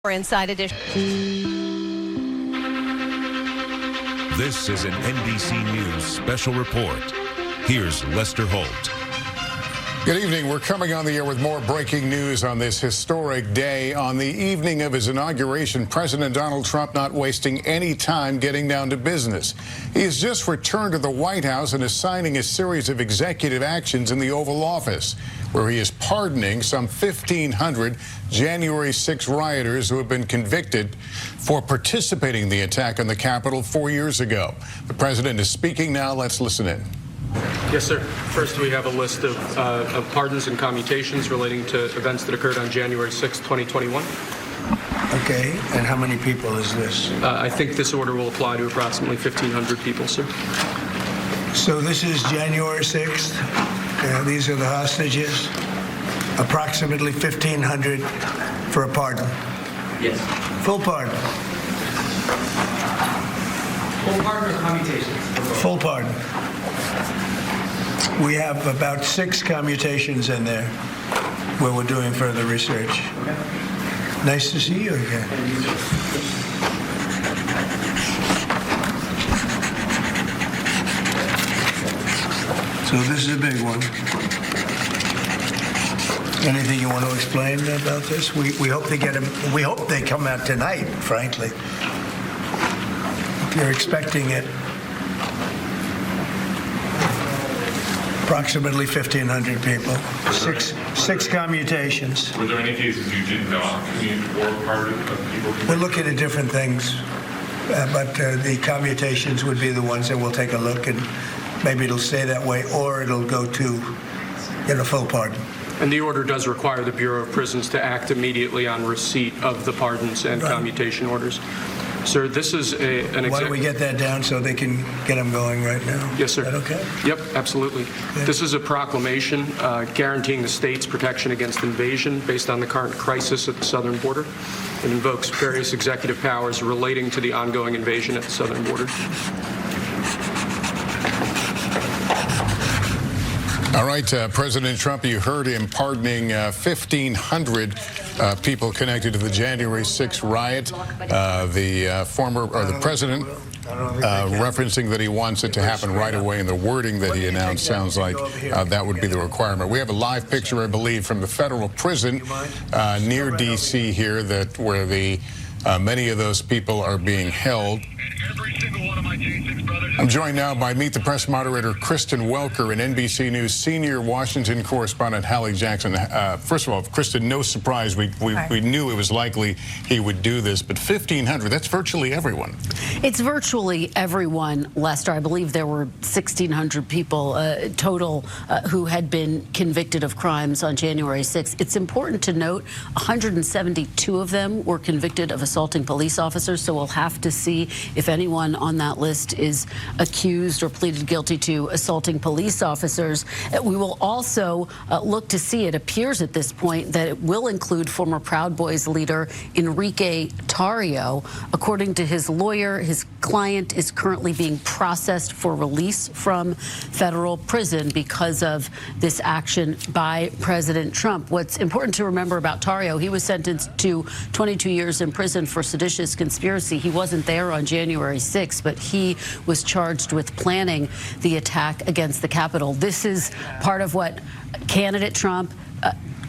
Inside Edition. This is an NBC News special report. Here's Lester Holt. Good evening. We're coming on the air with more breaking news on this historic day. On the evening of his inauguration, President Donald Trump not wasting any time getting down to business. He has just returned to the White House and is signing a series of executive actions in the Oval Office, where he is pardoning some 1,500 January 6 rioters who have been convicted for participating in the attack on the Capitol 4 years ago. The president is speaking now. Let's listen in. Yes, sir. First, we have a list of pardons and commutations relating to events that occurred on January 6, 2021. Okay, and how many people is this? I think this order will apply to approximately 1,500 people, sir. So this is January 6th. These are the hostages. Approximately 1,500 for a pardon. Yes. Full pardon. Full pardon or commutations? Full pardon. We have about 6 commutations in there where we're doing further research. Okay. Nice to see you again. So this is a big one. Anything you want to explain about this? We hope they get them. We hope they come out tonight, frankly. If you're expecting it. Approximately 1,500 people, six commutations. Were there any cases you did not commute or pardon of people? We're looking at different things, but the commutations would be the ones that we'll take a look, and maybe it'll stay that way, or it'll go to, full pardon. And the order does require the Bureau of Prisons to act immediately on receipt of the pardons and commutation orders. Sir, this is an executive... Why don't we get that down so they can get them going right now? Yes, sir. Is that okay? Yep, absolutely. Okay. This is a proclamation guaranteeing the state's protection against invasion based on the current crisis at the southern border. It invokes various executive powers relating to the ongoing invasion at the southern border. All right, President Trump, you heard him pardoning 1,500 people connected to the January 6 riot. The president referencing that he wants it to happen right away, and the wording that he announced sounds like that would be the requirement. We have a live picture, I believe, from the federal prison near D.C. here, where many of those people are being held. I'm joined now by Meet the Press moderator Kristen Welker and NBC News senior Washington correspondent Hallie Jackson. First of all, Kristen, no surprise. We knew it was likely he would do this, but 1,500, that's virtually everyone. It's virtually everyone, Lester. I believe there were 1,600 people total who had been convicted of crimes on January 6th. It's important to note 172 of them were convicted of assaulting police officers, so we'll have to see if anyone on that list is accused or pleaded guilty to assaulting police officers. We will also look to see, it appears at this point, that it will include former Proud Boys leader Enrique Tarrio. According to his lawyer, his client is currently being processed for release from federal prison because of this action by President Trump. What's important to remember about Tarrio, he was sentenced to 22 years in prison for seditious conspiracy. He wasn't there on January 6th, but he was charged with planning the attack against the Capitol. This is part of what candidate Trump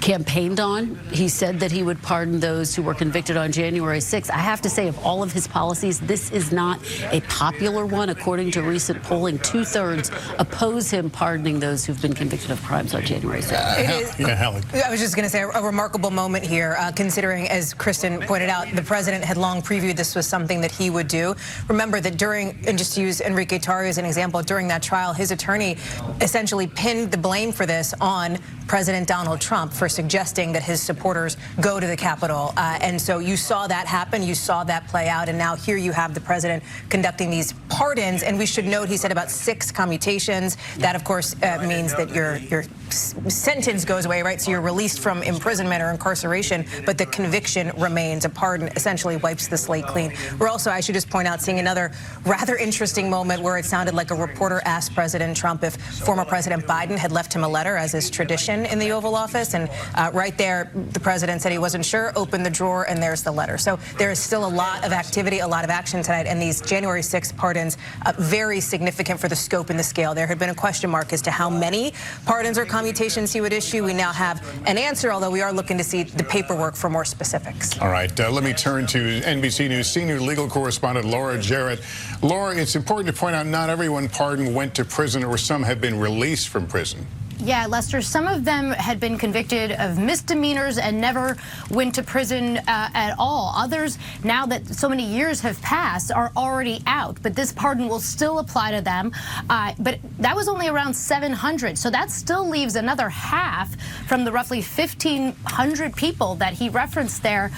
campaigned on. He said that he would pardon those who were convicted on January 6th. I have to say, of all of his policies, this is not a popular one. According to recent polling, 2/3 oppose him pardoning those who've been convicted of crimes on January 6th. I was just going to say a remarkable moment here, considering, as Kristen pointed out, the president had long previewed this was something that he would do. Remember that and just to use Enrique Tarrio as an example, during that trial, his attorney essentially pinned the blame for this on President Donald Trump for suggesting that his supporters go to the Capitol. And so you saw that happen. You saw that play out. And now here you have the president conducting these pardons. And we should note, he said about 6 commutations. That, of course, means that your sentence goes away, right? So you're released from imprisonment or incarceration, but the conviction remains. A pardon essentially wipes the slate clean. We're also, I should just point out, seeing another rather interesting moment where it sounded like a reporter asked President Trump if former President Biden had left him a letter, as is tradition in the Oval Office. And Right there, the president said he wasn't sure, opened the drawer, and there's the letter. So there is still a lot of activity, a lot of action tonight, and these January 6th pardons, very significant for the scope and the scale. There had been a question mark as to how many pardons or commutations he would issue. We now have an answer, although we are looking to see the paperwork for more specifics. All right, let me turn to NBC News senior legal correspondent Laura Jarrett. Laura, it's important to point out not everyone pardoned went to prison, or some have been released from prison. Yeah, Lester, some of them had been convicted of misdemeanors and never went to prison at all. Others, now that so many years have passed, are already out. But this pardon will still apply to them. But that was only around 700. So that still leaves another half from the roughly 1,500 people that he referenced there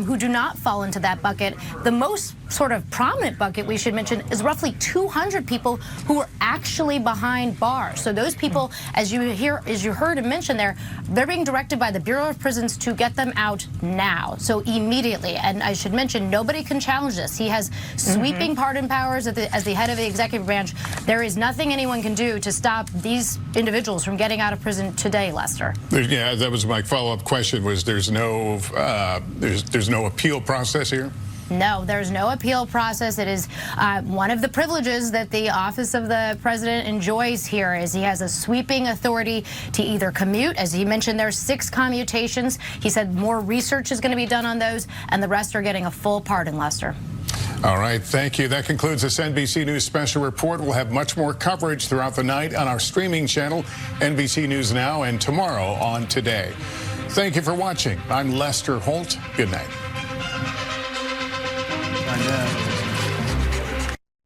who do not fall into that bucket. The most sort of prominent bucket we should mention is roughly 200 people who are actually behind bars. So those people, as you heard him mention there, they're being directed by the Bureau of Prisons to get them out now, so immediately. And I should mention, nobody can challenge this. He has sweeping pardon powers as the head of the executive branch. There is nothing anyone can do to stop these individuals from getting out of prison today, Lester. Yeah, that was my follow-up question. Was there's no appeal process here? No, there's no appeal process. It is one of the privileges that the office of the president enjoys here is he has a sweeping authority to either commute. As he mentioned, there's 6 commutations. He said more research is going to be done on those, and the rest are getting a full pardon, Lester. All right, thank you. That concludes this NBC News special report. We'll have much more coverage throughout the night on our streaming channel, NBC News Now, and tomorrow on Today. Thank you for watching. I'm Lester Holt. Good night.